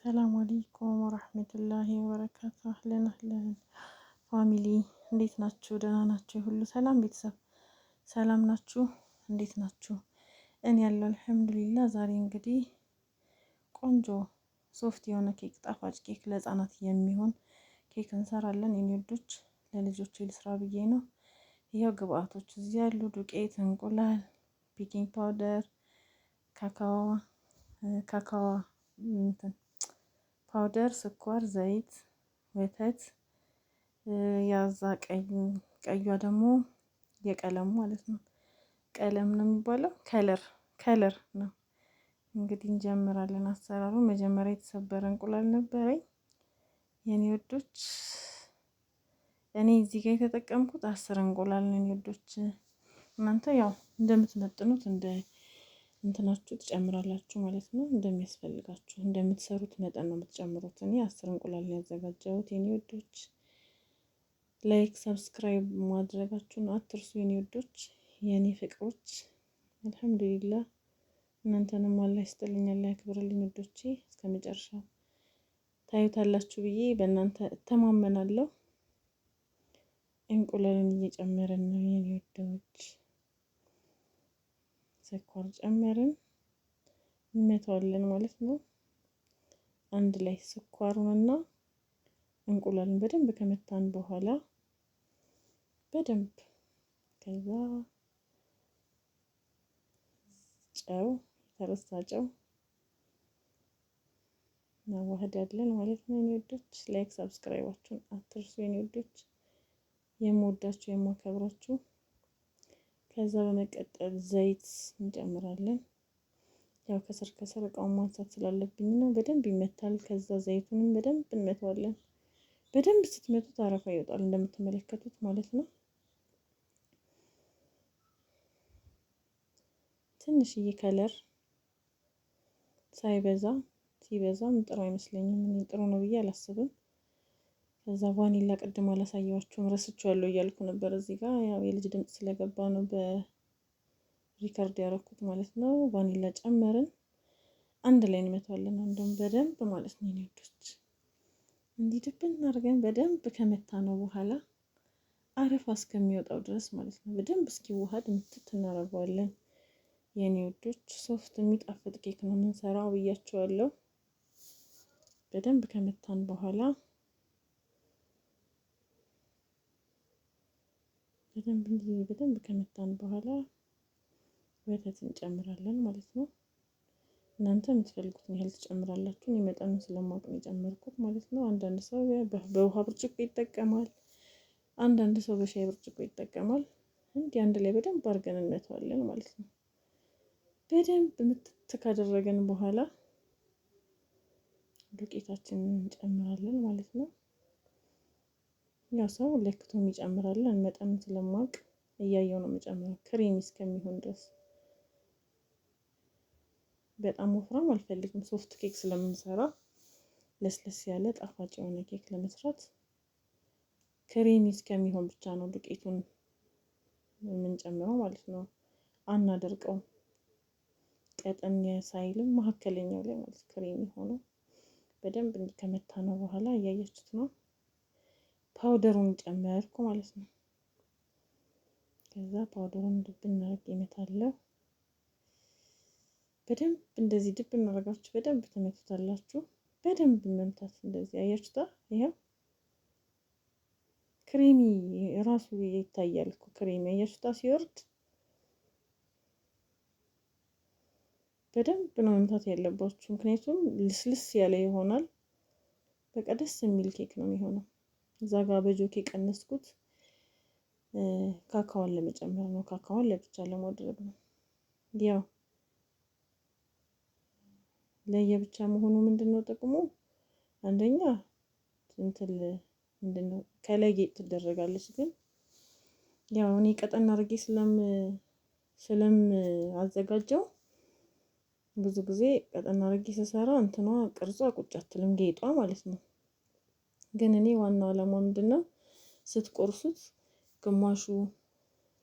ሰላም አለይኩም ወራህመቱላሂ ወበረካቱ። አህለን አህለን ፋሚሊ እንዴት ናችሁ? ደህና ናችሁ? ሁሉ ሰላም ቤተሰብ ሰላም ናችሁ? እንዴት ናችሁ? እኔ ያለው አልሐምዱሊላህ። ዛሬ እንግዲህ ቆንጆ ሶፍት የሆነ ኬክ፣ ጣፋጭ ኬክ ለህፃናት የሚሆን ኬክ እንሰራለን። የኔ ወዶች ለልጆች ልስራ ብዬ ነው። ይሄው ግብአቶች እዚህ ያሉ ዱቄት፣ እንቁላል፣ ቤኪንግ ፓውደር፣ ካካዋ ፓውደር፣ ስኳር፣ ዘይት፣ ወተት ያዛ ቀዩዋ ደግሞ የቀለሙ ማለት ነው። ቀለም ነው የሚባለው፣ ከለር ነው። እንግዲህ እንጀምራለን አሰራሩ። መጀመሪያ የተሰበረ እንቁላል ነበረኝ የኔ ወዶች። እኔ እዚህ ጋር የተጠቀምኩት 10 እንቁላል ነው የኔ ወዶች። እናንተ ያው እንደምትመጥኑት እንደ እንትናችሁ ትጨምራላችሁ ማለት ነው። እንደሚያስፈልጋችሁ እንደምትሰሩት መጠን ነው የምትጨምሩት። እኔ 10 እንቁላል ያዘጋጀሁት የኔ ወዶች። ላይክ ሰብስክራይብ ማድረጋችሁን አትርሱ የኔ ወዶች፣ የኔ ፍቅሮች። አልሐምዱሊላህ እናንተንም አላህ ይስጥልኝ፣ አላህ ያክብርልኝ ወዶቼ። እስከመጨረሻው ታዩታላችሁ ብዬ በእናንተ እተማመናለሁ። እንቁላልን እየጨመርን ነው የኔ ወዶች። ስኳር ጨመርን እንመታዋለን ማለት ነው። አንድ ላይ ስኳሩንና እንቁላልን በደንብ ከመታን በኋላ በደንብ ከዛ ጨው፣ የተረሳ ጨው እናዋህዳለን ማለት ነው የኔ ወዶች። ላይክ ሰብስክራይባችሁን አትርሱ የኔ ወዶች፣ የምወዳችሁ የማከብራችሁ። ከዛ በመቀጠል ዘይት እንጨምራለን። ያው ከስር እቃውን ማንሳት ስላለብኝ ነው። በደንብ ይመታል። ከዛ ዘይቱንም በደንብ እንመታዋለን። በደንብ ስትመቱት አረፋ ይወጣል እንደምትመለከቱት ማለት ነው። ትንሽዬ ከለር ሳይበዛ፣ ሲበዛም ጥሩ አይመስለኝም። እኔ ጥሩ ነው ብዬ አላስብም። ከዛ ቫኒላ ቅድም አላሳየዋችሁም ረስቼዋለሁ እያልኩ ነበር። እዚህ ጋር ያው የልጅ ድምጽ ስለገባ ነው በሪከርድ ያደረኩት ማለት ነው። ቫኒላ ጨመርን። አንድ ላይ እንመታዋለን እንደውም በደንብ ማለት ነው የኔ ወዶች። እንዲህ ድብን አድርገን በደንብ ከመታ ነው በኋላ አረፋ እስከሚወጣው ድረስ ማለት ነው። በደንብ እስኪዋሃድ ምትት እናደርገዋለን የኔ ወዶች። ሶፍት የሚጣፍጥ ኬክ ነው የምንሰራው ብያቸዋለሁ። በደንብ ከመታን በኋላ በደንብ ከመታን በኋላ ወተት እንጨምራለን ማለት ነው። እናንተ የምትፈልጉትን ያህል ትጨምራላችሁ። እኔ መጠኑን ስለማውቅ ነው የጨመርኩት ማለት ነው። አንዳንድ ሰው በውሃ ብርጭቆ ይጠቀማል፣ አንዳንድ ሰው በሻይ ብርጭቆ ይጠቀማል። እንዲህ አንድ ላይ በደንብ አድርገን እንመታዋለን ማለት ነው። በደንብ ምትት ካደረገን በኋላ ዱቄታችንን እንጨምራለን ማለት ነው። ያው ሰው ለክቶም ይጨምራለን። መጠኑን ስለማውቅ እያየው ነው የምጨምረው ክሬሚ እስከሚሆን ድረስ። በጣም ወፍራም አልፈልግም። ሶፍት ኬክ ስለምንሰራ ለስለስ ያለ ጣፋጭ የሆነ ኬክ ለመስራት ክሬሚ እስከሚሆን ብቻ ነው ዱቄቱን የምንጨምረው ማለት ነው። አናደርቀው፣ ቀጠን ሳይልም መካከለኛው ላይ ማለት ክሬሚ ሆኖ በደንብ እንዲከመታ ነው በኋላ እያያችሁት ነው። ፓውደሩን ጨመርኩ ማለት ነው። ከዛ ፓውደሩን ድብ እናደርግ ይመታለሁ። በደንብ እንደዚህ ድብ እናደርጋችሁ በደንብ ትመቱታላችሁ። በደንብ መምታት እንደዚህ አያችሁታ። ይሄው ክሬሚ ራሱ ይታያል እኮ ክሬሚ አያችሁታ ሲወርድ። በደንብ ነው መምታት ያለባችሁ፣ ምክንያቱም ልስልስ ያለ ይሆናል። በቃ ደስ የሚል ኬክ ነው የሚሆነው። እዛ ጋር በጆክ የቀነስኩት ካካዋን ለመጨመር ነው። ካካዋን ለብቻ ለማድረግ ነው። ያው ለየብቻ መሆኑ ምንድነው ጥቅሙ? አንደኛ ምንድነው ከላይ ጌጥ ትደረጋለች። ግን ያው እኔ ቀጠን አድርጌ አዘጋጀው ብዙ ጊዜ ቀጠን አድርጌ ስሰራ እንትኗ ቅርጿ ቁጭ አትልም፣ ጌጧ ማለት ነው። ግን እኔ ዋናው ዓላማ ምንድነው ስትቆርሱት ግማሹ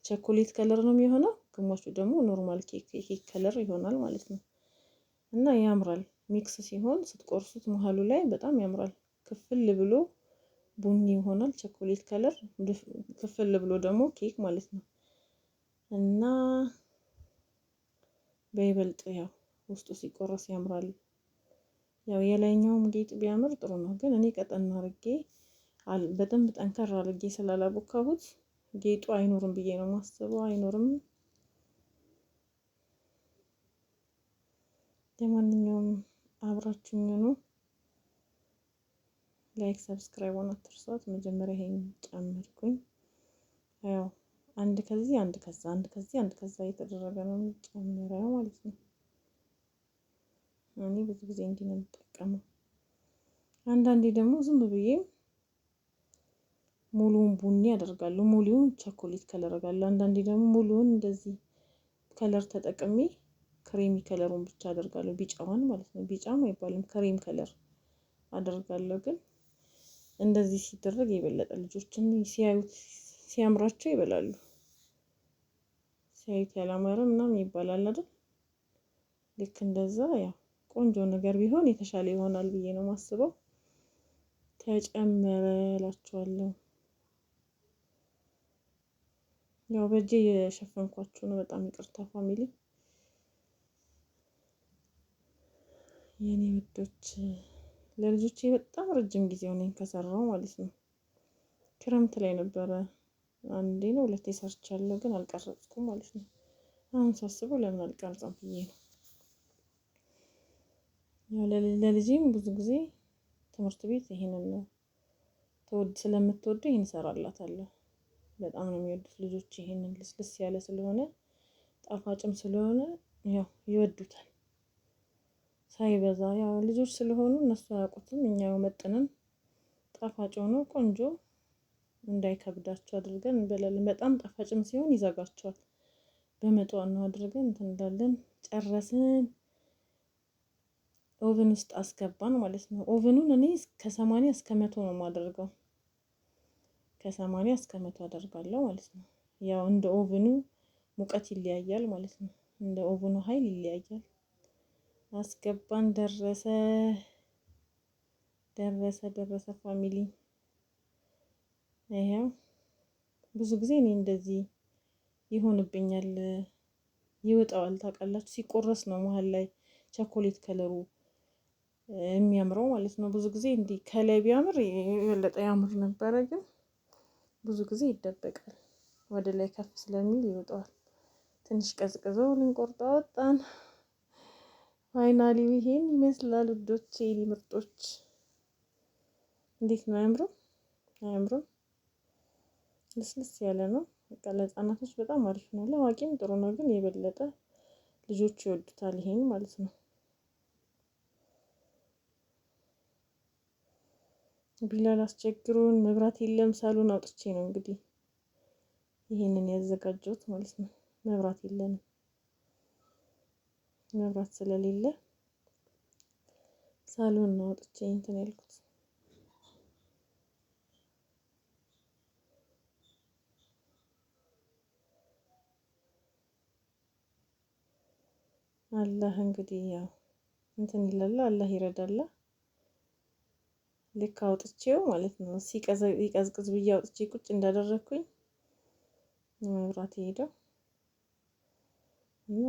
ቸኮሌት ከለር ነው የሚሆነው፣ ግማሹ ደግሞ ኖርማል ኬክ ከለር ይሆናል ማለት ነው። እና ያምራል ሚክስ ሲሆን ስትቆርሱት መሀሉ ላይ በጣም ያምራል። ክፍል ብሎ ቡኒ ይሆናል፣ ቸኮሌት ከለር። ክፍል ብሎ ደግሞ ኬክ ማለት ነው። እና በይበልጥ ያው ውስጡ ሲቆረስ ያምራል። ያው የላይኛውም ጌጥ ቢያምር ጥሩ ነው፣ ግን እኔ ቀጠን አድርጌ በደንብ ጠንከር አድርጌ ስላላቦካሁት ጌጡ አይኖርም ብዬ ነው የማስበው። አይኖርም። ለማንኛውም አብራችሁኝ ነው። ላይክ ሰብስክራይብ አትርሷት። መጀመሪያ ይሄን ጨምርኩኝ። ያው አንድ ከዚህ አንድ ከዛ አንድ ከዚህ አንድ ከዛ እየተደረገ ነው የሚጨምረው ማለት ነው። እኔ ብዙ ጊዜ እንዲህ ነው የምጠቀመው። አንዳንዴ ደግሞ ዝም ብዬ ሙሉውን ቡኒ አደርጋለሁ፣ ሙሉውን ቸኮሌት ከለር አደርጋለሁ። አንዳንዴ ደግሞ ሙሉውን እንደዚህ ከለር ተጠቅሜ ክሬሚ ከለሩን ብቻ አደርጋለሁ፣ ቢጫዋን ማለት ነው። ቢጫም አይባልም ክሬም ከለር አደርጋለሁ። ግን እንደዚህ ሲደረግ የበለጠ ልጆችን ሲያዩት ሲያምራቸው ይበላሉ። ሲያዩት ያላማረ ምናምን ይባላል አይደል? ልክ እንደዛ ያው ቆንጆ ነገር ቢሆን የተሻለ ይሆናል ብዬ ነው የማስበው። ተጨመረ እላችኋለሁ። ያው በእጄ የሸፈንኳችሁ ነው። በጣም ይቅርታ ፋሚሊ፣ የኔ ውዶች። ለልጆቼ በጣም ረጅም ጊዜ ሆነኝ ከሰራው ማለት ነው። ክረምት ላይ ነበረ አንዴ ነው ሁለቴ ሰርቻለሁ፣ ግን አልቀረጽኩም ማለት ነው። አሁን ሳስበው ለምን አልቀርጽም ብዬ ነው። ያው ለልጄም ብዙ ጊዜ ትምህርት ቤት ይሄንን ነው ስለምትወድ ይሄን እሰራላታለሁ። በጣም ነው የሚወዱት ልጆች ይሄንን ልስልስ ያለ ስለሆነ ጣፋጭም ስለሆነ ያው ይወዱታል። ሳይበዛ ያው ልጆች ስለሆኑ እነሱ አያውቁትም፣ እኛው መጥነን ጣፋጭ ሆኖ ቆንጆ እንዳይከብዳቸው አድርገን እንበላለን። በጣም ጣፋጭም ሲሆን ይዘጋቸዋል። በመጠኑ አድርገን እንትን እንዳለን ጨረስን። ኦቨን ውስጥ አስገባን ማለት ነው። ኦቨኑን እኔ ከ80 እስከ 100 ነው የማደርገው። ከ80 እስከ 100 አደርጋለሁ ማለት ነው። ያው እንደ ኦቨኑ ሙቀት ይለያያል ማለት ነው። እንደ ኦቨኑ ኃይል ይለያያል። አስገባን። ደረሰ ፋሚሊ። ይሄው ብዙ ጊዜ እኔ እንደዚህ ይሆንብኛል፣ ይወጣዋል። ታውቃላችሁ፣ ሲቆረስ ነው መሀል ላይ ቸኮሌት ከለሩ የሚያምረው ማለት ነው። ብዙ ጊዜ እንዲህ ከላይ ቢያምር የበለጠ ያምር ነበረ፣ ግን ብዙ ጊዜ ይደበቃል። ወደ ላይ ከፍ ስለሚል ይወጣዋል። ትንሽ ቀዝቅዘው ልንቆርጣ ወጣን። ፋይናሊ ይሄን ይመስላል ውዶቼ፣ ምርጦች። እንዴት ነው? አያምርም? አያምርም? ልስልስ ያለ ነው። በቃ ለህፃናቶች በጣም አሪፍ ነው። ለአዋቂም ጥሩ ነው፣ ግን የበለጠ ልጆቹ ይወዱታል ይሄን ማለት ነው። ቢላል አስቸግሮን መብራት የለም። ሳሎን አውጥቼ ነው እንግዲህ ይሄንን ያዘጋጀሁት ማለት ነው። መብራት የለንም። መብራት ስለሌለ ሳሎን ነው አውጥቼ እንትን ያልኩት። አላህ እንግዲህ ያው እንትን ይላል፣ አላህ ይረዳል። ልክ አውጥቼው ማለት ነው ይቀዝቅዝ ብዬ አውጥቼ ቁጭ እንዳደረኩኝ መብራት ሄደው እና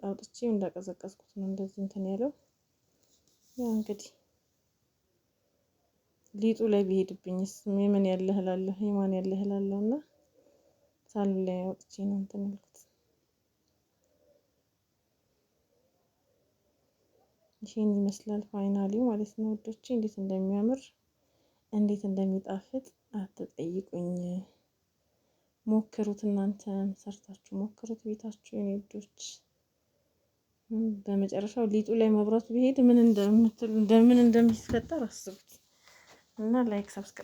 አውጥቼው እንዳቀዘቀዝኩት ነው እንደዚህ እንትን ያለው። ያው እንግዲህ ሊጡ ላይ ቢሄድብኝስ የምን ያለህ እላለሁ፣ የማን ያለህ እላለሁ። እና ሳሎን ላይ አውጥቼ ነው እንትን ያልኩት። ይሄን ይመስላል ፋይናሊ ማለት ነው ውዶቼ። እንዴት እንደሚያምር እንዴት እንደሚጣፍጥ አትጠይቁኝ። ሞክሩት፣ እናንተም ሰርታችሁ ሞክሩት ቤታችሁ የኔ ውዶች። በመጨረሻው ሊጡ ላይ መብራቱ ቢሄድ ምን እንደሚፈጠር አስቡት። እና ላይክ ሰብስክራይብ